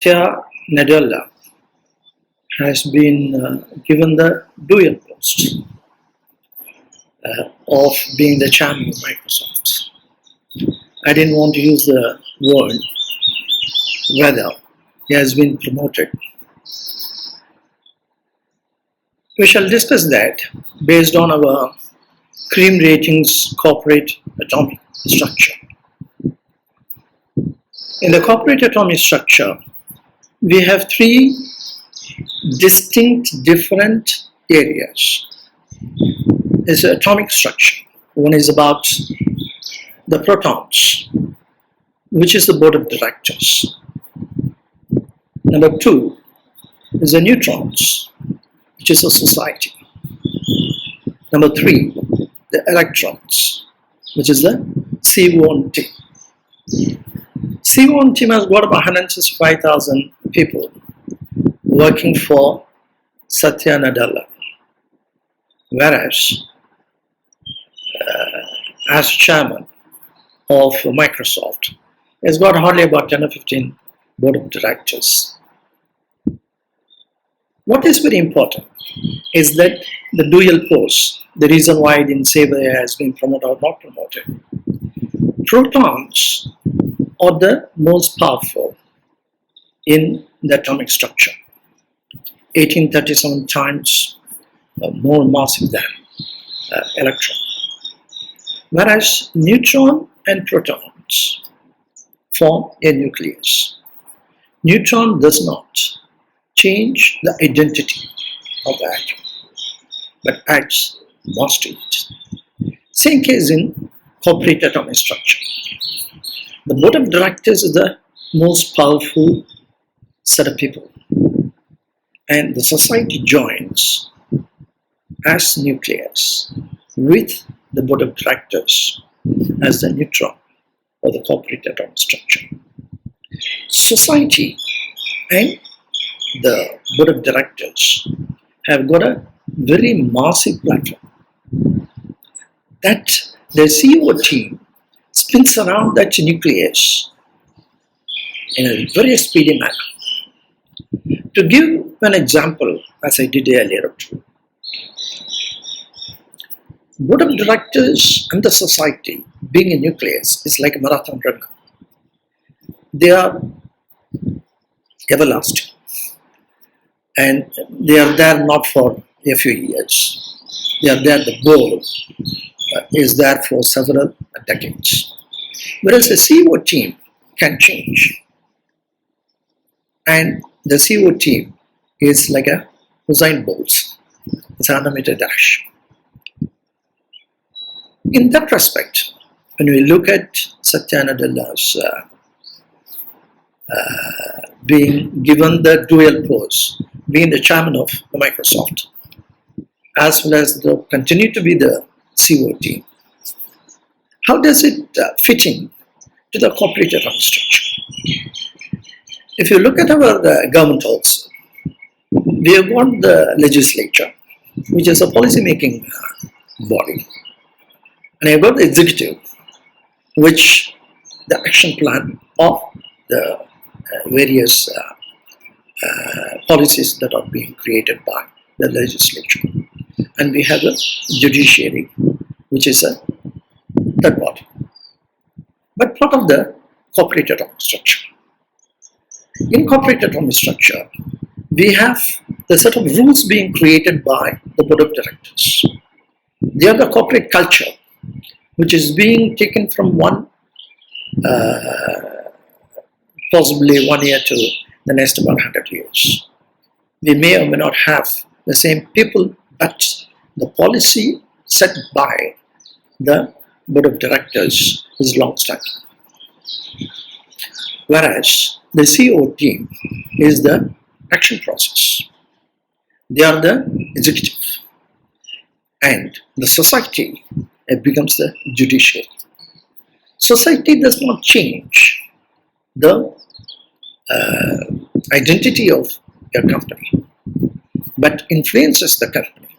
Satya Nadella has been given the dual post of being the chairman of Microsoft. I didn't want to use the word whether he has been promoted. We shall discuss that based on our cream ratings corporate atomic structure. In the corporate atomic structure, we have three distinct different areas. It's an atomic structure. One is about the protons, which is the board of directors. Number two is the neutrons, which is a society. Number three, the electrons, which is the C1 team. C1 team has got about 165,000 people working for Satya Nadella, whereas as chairman of Microsoft, has got hardly about 10 or 15 board of directors. What is very important is that the dual post, the reason why I didn't say whether it has been promoted or not promoted. Protons are the most powerful in the atomic structure, 1837 times more massive than electron. Whereas neutron and protons form a nucleus. Neutron does not change the identity of the atom, but adds mass to it. Same case in corporate atomic structure. The board of directors is the most powerful set of people, and the society joins as nucleus with the board of directors as the neutron of the corporate atomic structure. Society and the board of directors have got a very massive platform that the CEO team spins around that nucleus in a very speedy manner. To give an example, as I did earlier, board of directors and the society being a nucleus is like a marathon runner. They are everlasting, and they are there not for a few years. They are there, the goal is there for several decades. Whereas the CEO team can change, and the CEO team is like a Usain Bolt. It's an 100-meter dash. In that respect, when we look at Satya Nadella's being given the dual post, being the chairman of the Microsoft, as well as continue to be the CEO team, how does it fit in to the corporate atomic structure? If you look at our government also, we have got the legislature, which is a policy-making body, and I have got the executive, which the action plan of the various policies that are being created by the legislature. And we have the judiciary, which is a third body, but part of the corporate atomic structure. In corporate atomic structure, we have the set of rules being created by the board of directors. They are the corporate culture, which is being taken from one, possibly 1 year to the next about 100 years. We may or may not have the same people, but the policy set by the board of directors is long-standing. Whereas the CEO team is the action process. They are the executive. And the society becomes the judiciary. Society does not change the identity of your company, but influences the company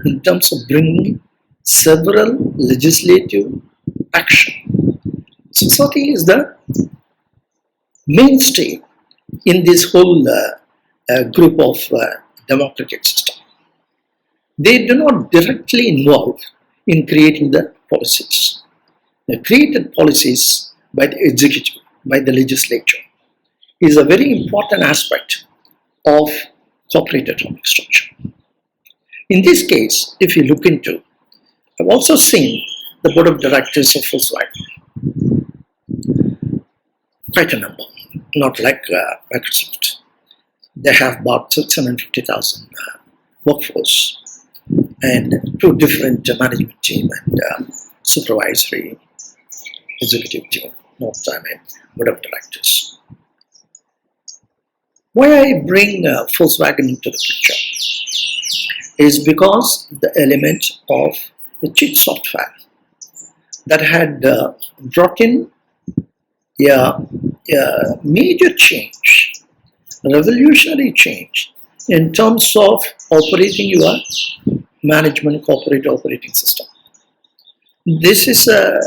in terms of bringing several legislative action. Society is the mainstay in this whole group of democratic system. They do not directly involve in creating the policies. The created policies by the executive, by the legislature, is a very important aspect of corporate atomic structure. In this case, if you look into, I've also seen the board of directors of Volkswagen, quite a number, not like Microsoft. They have about 650,000 workforce and two different management team and supervisory executive team, not board of directors. Why I bring Volkswagen into the picture is because the element of the chip software that had brought in a major change, revolutionary change in terms of operating your management corporate operating system. This is a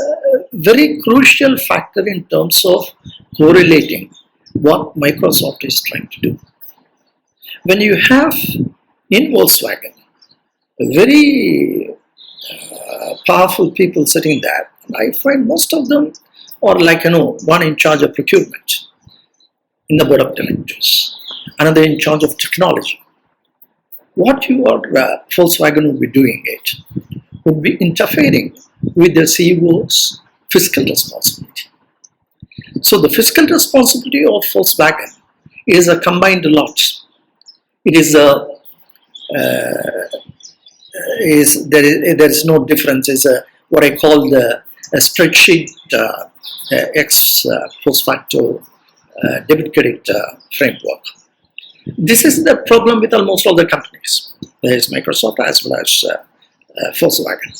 very crucial factor in terms of correlating what Microsoft is trying to do. When you have in Volkswagen very powerful people sitting there, I find most of them are like, one in charge of procurement in the board of directors, another in charge of technology. What your Volkswagen would be doing it would be interfering with the CEO's fiscal responsibility. So the fiscal responsibility of Volkswagen is a combined lot. It is there is no difference. Is what I call the spreadsheet ex post facto debit credit framework. This is the problem with almost all the companies. There is Microsoft as well as Volkswagen.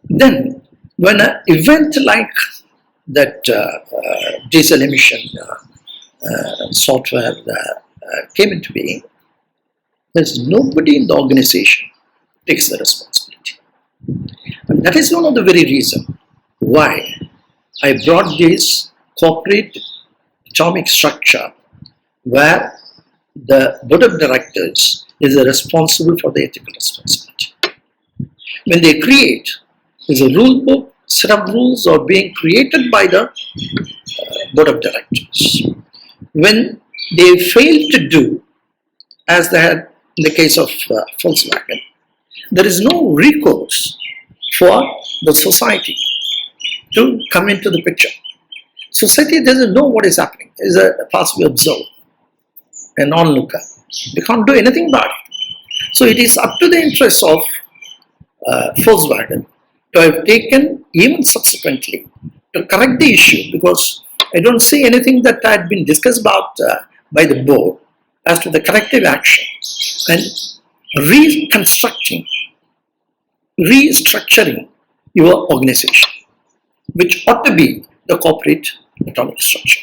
Then, when an event like that diesel emission software came into being, there's nobody in the organization takes the responsibility. And that is one of the very reasons why I brought this corporate atomic structure where the board of directors is responsible for the ethical responsibility. When they create, there's a rule book, set of rules are being created by the board of directors. When they fail to do, as they had in the case of Volkswagen, there is no recourse for the society to come into the picture. Society doesn't know what is happening. It is a passive observer, an onlooker. They can't do anything about it. So it is up to the interest of Volkswagen to have taken, even subsequently, to correct the issue, because I don't see anything that had been discussed about by the board as to the corrective action and reconstructing, restructuring your organization, which ought to be the corporate atomic structure.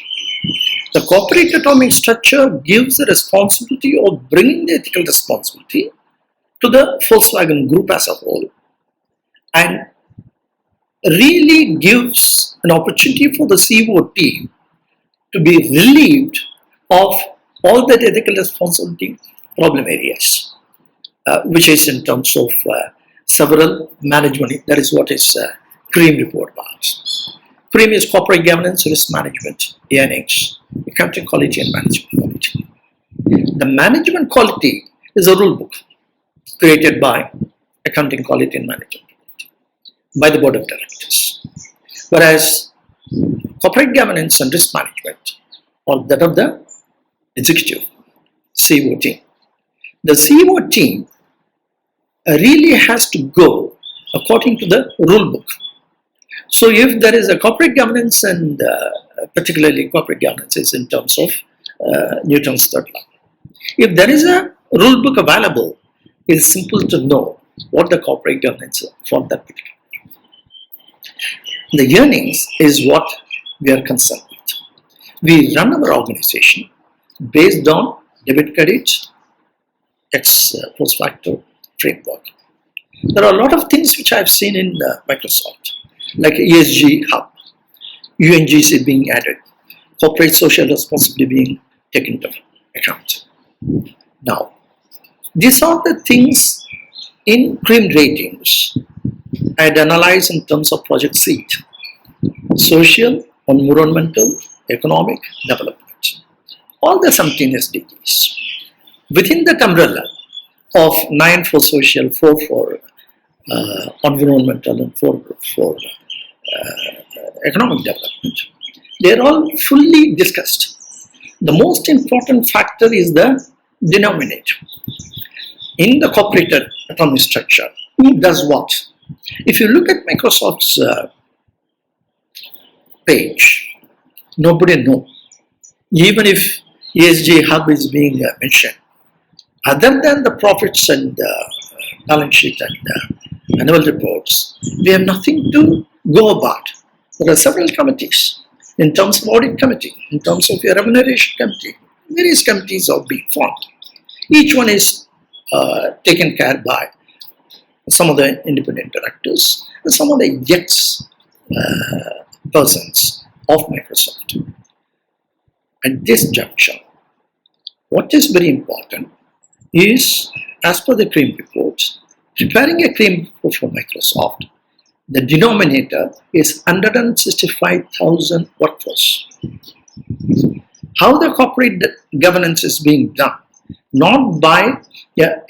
The corporate atomic structure gives the responsibility of bringing the ethical responsibility to the Volkswagen group as a whole, and really gives an opportunity for the CEO team to be relieved of all the ethical responsibility problem areas, which is in terms of several management. That is what is CREAM report about. CREAM is corporate governance, risk management, earnings, accounting quality and management quality. The management quality is a rule book created by accounting quality and management quality by the board of directors. Whereas corporate governance and risk management are that of the executive CEO team. The CEO team really has to go according to the rule book. So if there is a corporate governance, and particularly corporate governance is in terms of Newton's third law. If there is a rule book available, it's simple to know what the corporate governance is for that particular. The earnings is what we are concerned with. We run our organization based on debit credit ex post facto framework. There are a lot of things which I have seen in Microsoft, like ESG hub, UNGC being added, corporate social responsibility being taken into account. Now, these are the things in CREAM ratings I had analyzed in terms of project seed: social, environmental, economic, development. All the 17 SDGs. Within that umbrella of 9 for social, 4 for environmental, and 4 for economic development, they are all fully discussed. The most important factor is the denominator. In the corporate autonomy structure, who does what? If you look at Microsoft's page, nobody knows. Even if ESG hub is being mentioned, other than the profits and balance sheet and annual reports, we have nothing to go about. There are several committees in terms of audit committee, in terms of your remuneration committee. Various committees are being formed. Each one is taken care by some of the independent directors and some of the ex persons of Microsoft. At this juncture, what is very important is, as per the CREAM report, preparing a CREAM report for Microsoft, the denominator is 165,000 workforce. How the corporate governance is being done, not by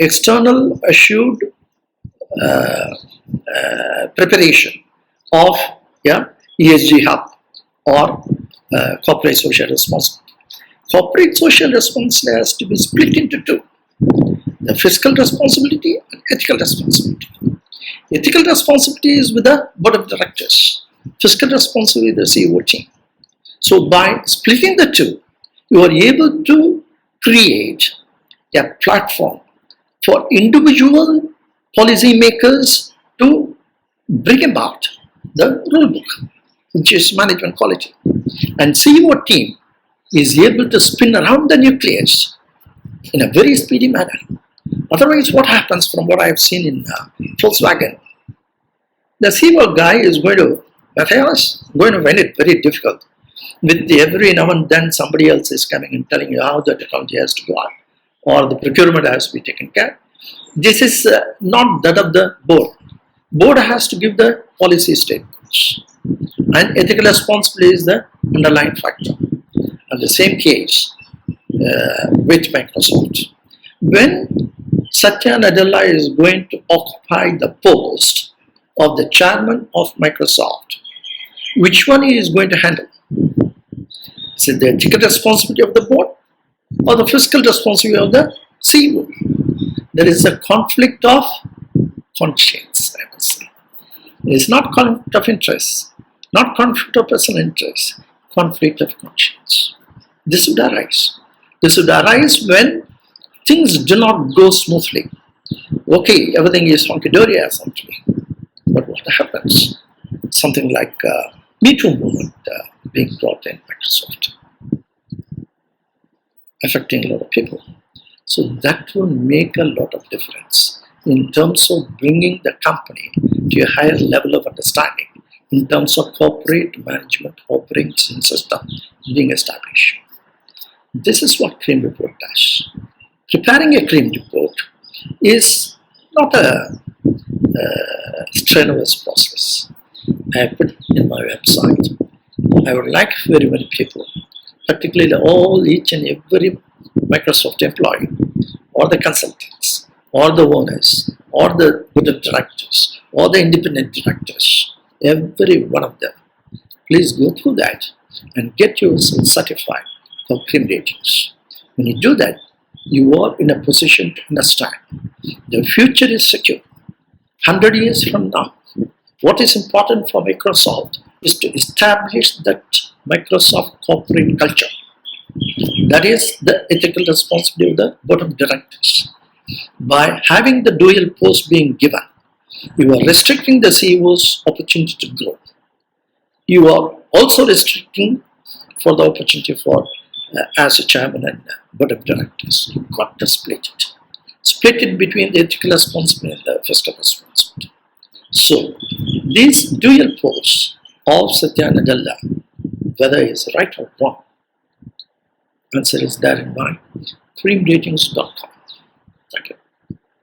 external assured preparation of ESG hub or corporate social responsibility. Corporate social responsibility has to be split into two: the fiscal responsibility and ethical responsibility. Ethical responsibility is with the board of directors. Fiscal responsibility is the CEO team. So by splitting the two, you are able to create a platform for individual policymakers to bring about the rule book, which is management quality. And CEO team is able to spin around the nucleus in a very speedy manner. Otherwise, what happens from what I have seen in Volkswagen, the CEO guy is going to find it very difficult. With every now and then somebody else is coming and telling you how the technology has to go on, or the procurement has to be taken care. This is not that of the board. Board has to give the policy statements, and ethical responsibility is the underlying factor. And the same case with Microsoft. When Satya Nadella is going to occupy the post of the chairman of Microsoft, which one he is going to handle? Is it the ethical responsibility of the board or the fiscal responsibility of the CEO? There is a conflict of conscience, I must say. It is not conflict of interest, not conflict of personal interest, conflict of conscience. This would arise. This would arise when things do not go smoothly. Okay, everything is hunky-dory essentially. But what happens? Something like Me Too movement being brought in Microsoft, affecting a lot of people. So that will make a lot of difference in terms of bringing the company to a higher level of understanding in terms of corporate management operating system being established. This is what CREAM report does. Preparing a CREAM report is not a strenuous process. I have put it in my website. I would like very many people, particularly each and every Microsoft employee, or the consultants, or the owners, or the board of directors, or the independent directors, every one of them, please go through that and get yourself certified for CREAM ratings. When you do that, you are in a position to understand the future is secure. 100 years from now, what is important for Microsoft is to establish that Microsoft corporate culture. That is the ethical responsibility of the board of directors. By having the dual post being given, you are restricting the CEO's opportunity to grow. You are also restricting for the opportunity for as a chairman and board of directors. You've got to split it. Split it between the ethical responsibility and the fiscal responsibility. So, these dual posts of Satya Nadella, whether it's right or wrong, Answer is there in my creamratings.com.